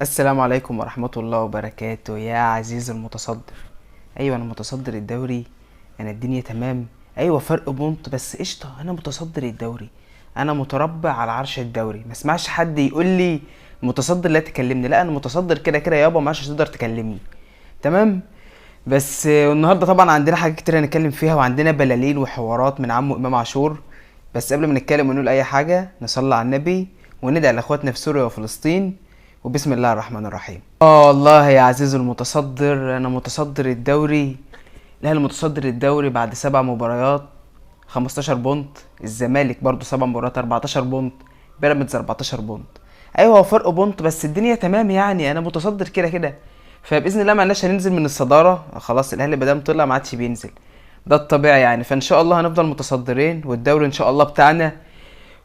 السلام عليكم ورحمة الله وبركاته يا عزيز المتصدر. ايوه انا متصدر الدوري. انا الدنيا تمام. ايوه فرق بونت بس قشطة، انا متصدر الدوري. انا متربع على عرش الدوري، ما اسمعش حد يقول لي متصدر لا تكلمني. لا انا متصدر كده كده يابا، ما عادش تقدر تكلمني. تمام. بس النهارده طبعا عندنا حاجات كتير هنتكلم فيها، وعندنا بلالين وحوارات من عمو امام عاشور. بس قبل ما نتكلم ونقول اي حاجه نصلي على النبي وندعي لاخواتنا في سوريا وفلسطين. وبسم الله الرحمن الرحيم. والله يا عزيز المتصدر، انا متصدر الدوري. الاهلي متصدر الدوري بعد 7 مباريات 15 بونت. الزمالك برضو 7 مباريات 14 بونت. بيراميدز 14 بونت. ايوه هو فرق بونت بس الدنيا تمام، يعني انا متصدر كده كده. فباذن الله معناش هننزل من الصداره، خلاص الاهلي مادام طلع ما عادش بينزل. ده الطبيعي يعني، فان شاء الله هنفضل متصدرين والدوري ان شاء الله بتاعنا.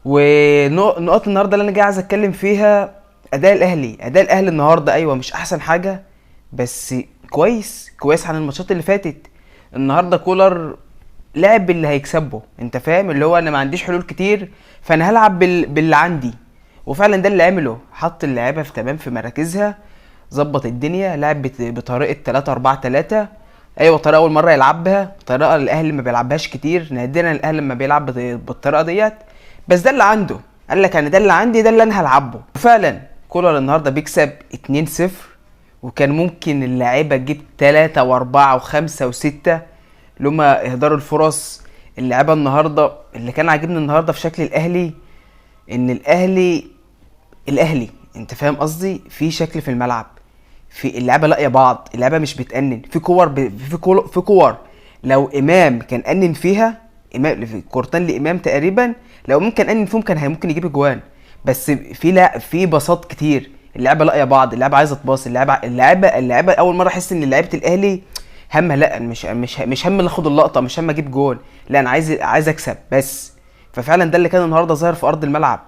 ونقط النهارده اللي انا جاي عايز اتكلم فيها اداء الاهلي النهارده. ايوه مش احسن حاجه بس كويس كويس عن الماتشات اللي فاتت. النهارده كولر لعب باللي هيكسبه، انت فاهم، اللي هو انا ما عنديش حلول كتير فانا هلعب باللي عندي. وفعلا ده اللي عمله، حط اللعيبه في تمام في مراكزها، ظبط الدنيا، لعب بطريقه 3-4-3. ايوه طريقه اول مره يلعبها، طريقه الاهلي ما بيلعبهاش كتير، نادرا الاهلي لما بيلعب بالطريقه ديت. بس ده اللي عنده، قال لك انا ده اللي عندي، ده اللي انا هلعبه. وفعلا كولر النهارده بيكسب 2-0. وكان ممكن اللاعيبه تجيب 3 و4 و5 و6 اللي هم اهدار الفرص. اللعيبه النهارده اللي كان عاجبني النهارده في شكل الاهلي ان الاهلي انت فاهم قصدي، في شكل في الملعب، في اللعبه لاقيه بعض، اللعبه مش بتأنن في كور في كور. لو امام كان أنن فيها، امام في كورتين لامام تقريبا، لو ممكن أنن فيهم كان ممكن يجيب اجوان. بس في لا في باصات كتير، اللعبه لاقيه بعض، اللعبه عايزه تباص، اللعبه اول مره احس ان لعيبه الاهلي همه، لا مش هم اللي اخد اللقطه، مش هم اجيب جول، لا انا عايز اكسب بس. ففعلا ده اللي كان النهارده ظاهر في ارض الملعب.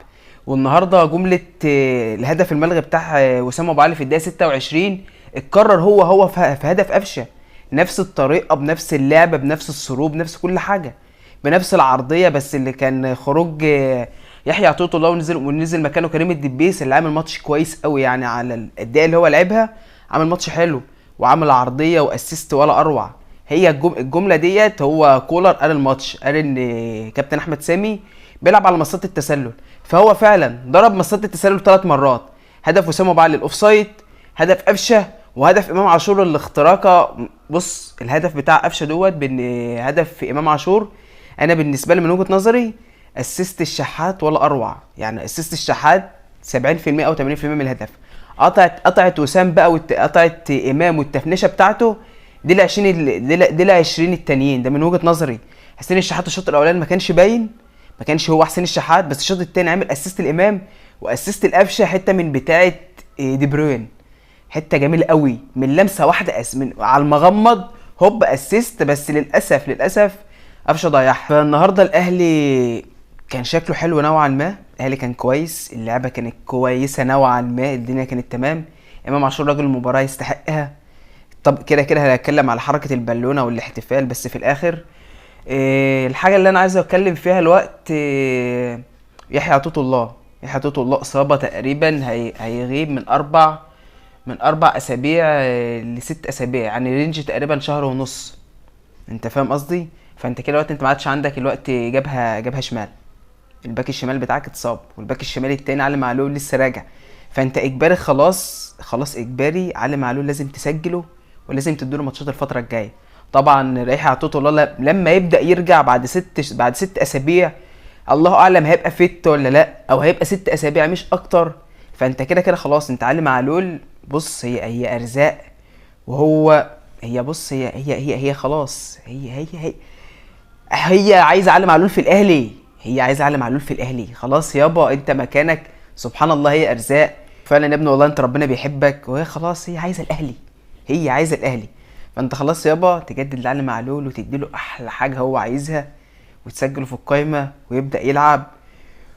والنهارده جمله الهدف الملغي بتاع وسام ابو علي في الدقيقه 26 اتكرر هو في هدف قفشه. نفس الطريقه بنفس اللعبه بنفس السروب بنفس كل حاجه بنفس العرضيه، بس اللي كان خروج يحيى عطيه الله ونزل مكانه كريم الدبيس اللي عامل ماتش كويس قوي، يعني على الدقيقه اللي هو لعبها عامل ماتش حلو وعامل عرضيه واسيست ولا اروع. هي الجمله ديت هو كولر قال الماتش، قال ان كابتن احمد سامي بيلعب على مصيده التسلل. فهو فعلا ضرب مصيده التسلل 3 مرات، هدف وسام ابو علي الاوفسايد، هدف قفشه، وهدف امام عاشور الاختراقه. بص الهدف بتاع قفشه دوت بان هدف في امام عاشور، انا بالنسبه لي من وجهه نظري اسيست الشحات ولا اروع. يعني اسيست الشحات 70% او 80% من الهدف. قطعت وسام بقى قطعت امام والتفنيشه بتاعته دي ال 20 دي ال 20 التانيين. ده من وجهه نظري. حسين الشحات الشوط الاولاني ما كانش باين، ما كانش هو حسين الشحات، بس الشوط التاني عامل اسيست الامام واسيست القفشه، حته من بتاعه دي بروين، حته جميله قوي من لمسه واحده من على المغمض هوب اسيست. بس للاسف قفشه ضيعها. فالنهارده الاهلي كان شكله حلو نوعا ما، الاهلي كان كويس، اللعبه كانت كويسه نوعا ما، الدنيا كانت تمام. امام عاشور راجل المباراه يستحقها. طب كده كده هنتكلم على حركه البالونه والاحتفال، بس في الاخر الحاجه اللي انا عايز اتكلم فيها الوقت يحيى عطيه الله. يحيى عطيه الله اصابه تقريبا هيغيب من اربع اسابيع ل6 اسابيع، يعني رينج تقريبا شهر ونص. انت فاهم قصدي؟ فانت كده الوقت انت ما عادش عندك الوقت جبهه شمال، الباك الشمال بتاعك اتصاب، والباك الشمال التاني علي معلول لسه راجع. فانت اجباري خلاص اجباري علي معلول لازم تسجله ولازم تديله ماتشات الفتره الجايه. طبعا ريحه عطيه الله لما يبدا يرجع بعد ست اسابيع، الله اعلم هيبقى فيت ولا لا، او هيبقى 6 اسابيع مش اكتر. فانت كده كده خلاص، انت علي معلول بص هي ارزاق. وهو هي بص هي خلاص هي عايزه علي معلول في الاهلي، هي عايزه علي معلول في الاهلي. خلاص يابا انت مكانك، سبحان الله هي ارزاق. فعلا يا ابني والله انت ربنا بيحبك، وهي خلاص هي عايزه الاهلي، هي عايزه الاهلي. فانت خلاص يابا تجدد لعلي معلول وتديله احلى حاجه هو عايزها، وتسجله في القايمه ويبدا يلعب.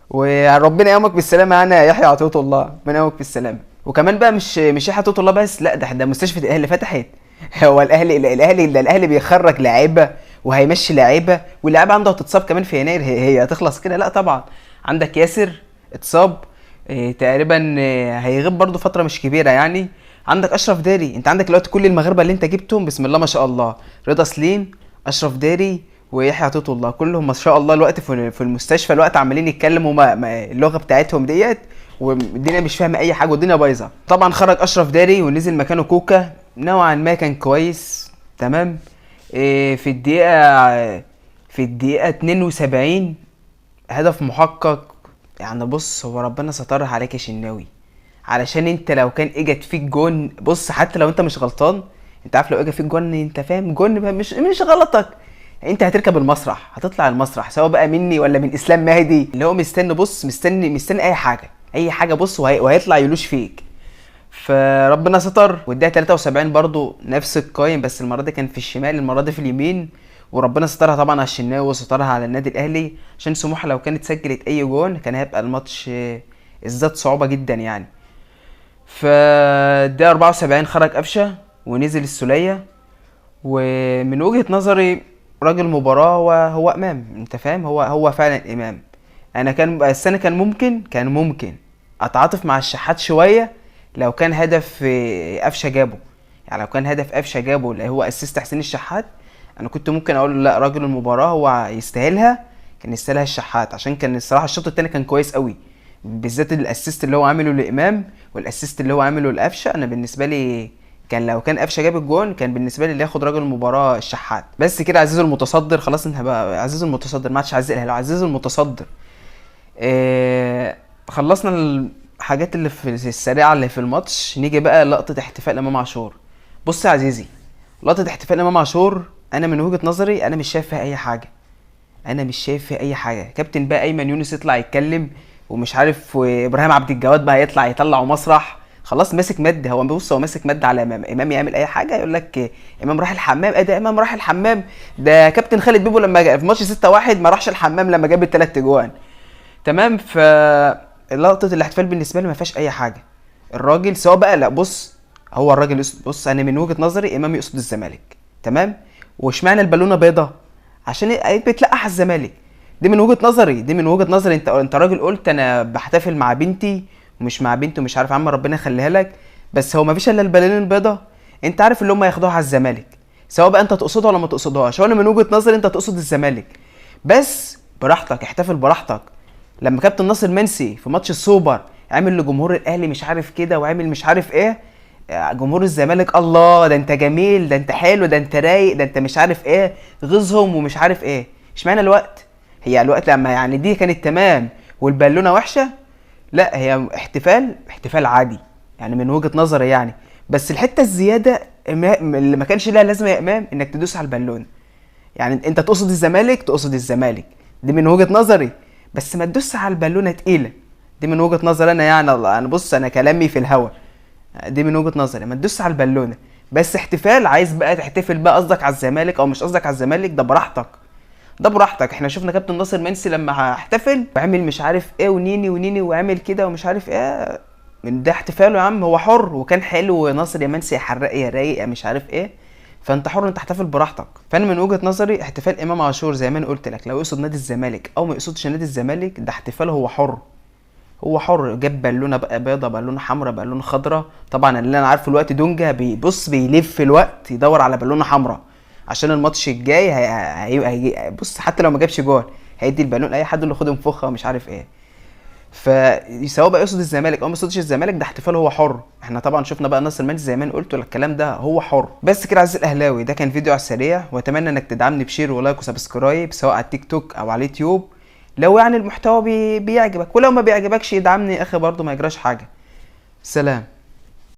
وربنا يقومك بالسلامه. انا يحيى عطيه الله ربنا يقومك بالسلامه. وكمان بقى مش يحيى عطيه الله بس، لا ده مستشفى الاهلي فتحت. هو الاهلي بيخرج لعيبه وهيمشي لعيبه، واللعيبه عنده هتتصاب كمان في يناير، هي هتخلص كده؟ لا طبعا. عندك ياسر اتصاب، تقريبا هيغيب برضو فتره مش كبيره يعني. عندك اشرف داري، انت عندك دلوقتي كل المغاربه اللي انت جبتهم بسم الله ما شاء الله، رضا سليم، اشرف داري، ويحيى عطية الله، كلهم ما شاء الله الوقت في المستشفى الوقت عمالين يتكلموا اللغه بتاعتهم ديت، والدنيا مش فاهمه اي حاجه والدنيا بايظه. طبعا خرج اشرف داري ونزل مكانه كوكا، نوعا ما كان كويس تمام. في الدقيقه 72 هدف محقق. يعني بص، هو ربنا سترها عليك يا شناوي، علشان انت لو كان اجت فيك جون، بص حتى لو انت مش غلطان، انت عارف لو اجى فيك جون انت فاهم جون بقى مش غلطك، انت هتركب المسرح، هتطلع المسرح سواء بقى مني ولا من اسلام مهدي اللي هو مستني، بص مستني اي حاجه اي حاجه، بص وهيطلع يلوش فيك. فربنا ستر، والدقيقه 73 برضو نفس القايم، بس المره دي كان في الشمال، المره دي في اليمين، وربنا سترها طبعا على الشناوي وسترها على النادي الاهلي، عشان سموحه لو كانت سجلت اي جون كان هيبقى الماتش ازداد صعوبه جدا يعني. فالدقيقه 74 خرج قفشه ونزل السوليه، ومن وجهه نظري راجل مباراه وهو امام، انت فاهم، هو فعلا امام. انا كان ممكن اتعاطف مع الشحات شويه لو كان هدف قفشه جابه، يعني لو كان هدف قفشه جابه اللي هو اسيست حسين الشحات، انا كنت ممكن اقول لا راجل المباراه هو يستاهلها، كان يستاهلها الشحات، عشان كان الصراحه الشوط الثاني كان كويس قوي، بالذات الاسيست اللي هو عامله لامام والاسيست اللي هو عامله لقفشه. انا بالنسبه لي كان لو كان قفشه جاب الجون كان بالنسبه لي اللي ياخد راجل المباراه الشحات. بس كده عزيزي المتصدر، خلاص انت بقى عزيزي المتصدر، ما عادش عزيزي الاهلي، عزيزي المتصدر. خلصنا الحاجات اللي في السريعه اللي في الماتش، نيجي بقى لقطه احتفال امام عاشور. بص يا عزيزي، لقطه احتفال امام عاشور انا من وجهه نظري انا مش شايف فيها اي حاجه، كابتن بقى ايمن يونس يطلع يتكلم ومش عارف، وابراهيم عبد الجواد بقى يطلعه مسرح، خلاص ماسك مد، هو بص هو ماسك مد على امام يعمل اي حاجه يقول لك امام راح الحمام، ده امام راح الحمام، ده كابتن خالد بيبو لما في ماتش 6-1 ما راحش الحمام لما جاب الثلاث اجوان تمام. لقطه الاحتفال بالنسبه لي ما فيهاش اي حاجه، الراجل سواء بقى، لا بص هو الراجل بص انا من وجهه نظري امام يقصد الزمالك تمام، واشمعنى البالونه بيضه؟ عشان بتلقح الزمالك، دي من وجهه نظري انت راجل قلت انا بحتفل مع بنتي ومش مع بنتي ومش عارف، عم ربنا يخليها لك، بس هو ما فيش الا البالونه البيضه، انت عارف اللي هم ياخدوها على الزمالك، سواء بقى انت تقصدها ولا ما تقصدهاش، وانا من وجهه نظري انت تقصد الزمالك، بس براحتك احتفل براحتك. لما كابتن ناصر منسي في ماتش السوبر عامل لجمهور الاهلي مش عارف كده وعامل مش عارف ايه، جمهور الزمالك الله ده انت جميل، ده انت حلو، ده انت رايق، ده انت مش عارف ايه، غيظهم ومش عارف ايه، اشمعنى الوقت؟ هي الوقت لما يعني دي كانت تمام والبالونه وحشه، لا هي احتفال عادي يعني من وجهه نظري يعني، بس الحته الزياده اللي ما كانش لها لازمه يا امام انك تدوس على البالونه، يعني انت تقصد الزمالك دي من وجهه نظري، بس ما تدوس على البالونه تقيله، دي من وجهه نظري انا يعني، انا بص انا كلامي في الهوا، دي من وجهه نظري ما تدوس على البالونه، بس احتفال عايز بقى تحتفل بقى قصدك على الزمالك او مش قصدك على الزمالك ده براحتك. احنا شفنا كابتن ناصر منسي لما احتفل وعمل مش عارف ايه ونيني وعمل كده ومش عارف ايه، من ده احتفاله يا عم، هو حر وكان حلو، ناصر يا منسي يا حراق يا رايق يا مش عارف ايه، فانت حر انت احتفل براحتك. فانا من وجهه نظري احتفال امام عاشور زي ما انا قلت لك، لو يقصد نادي الزمالك او ما يقصدش نادي الزمالك ده احتفاله، هو حر جاب بالونه بقى بيضه، بالونه حمراء، بالونه خضراء، طبعا اللي انا عارفه الوقت دونجا بيبص بيلف الوقت يدور على بالونه حمراء عشان الماتش الجاي هي بص حتى لو ما جابش جول هيدي البالون لاي حد اللي خده منفخه ومش عارف ايه، فسواء بقى يقصد الزمالك او ما يقصدش الزمالك ده احتفاله هو حر. احنا طبعا شفنا بقى ناصر منسي زي ما انا قلت الكلام ده هو حر. بس كده عزيزي الاهلاوي، ده كان فيديو على السريع، واتمنى انك تدعمني بشير ولايك وسبسكرايب سواء على التيك توك او على اليوتيوب لو يعني المحتوى بيعجبك، ولو ما بيعجبكش ادعمني اخي برضو ما يجراش حاجه. سلام.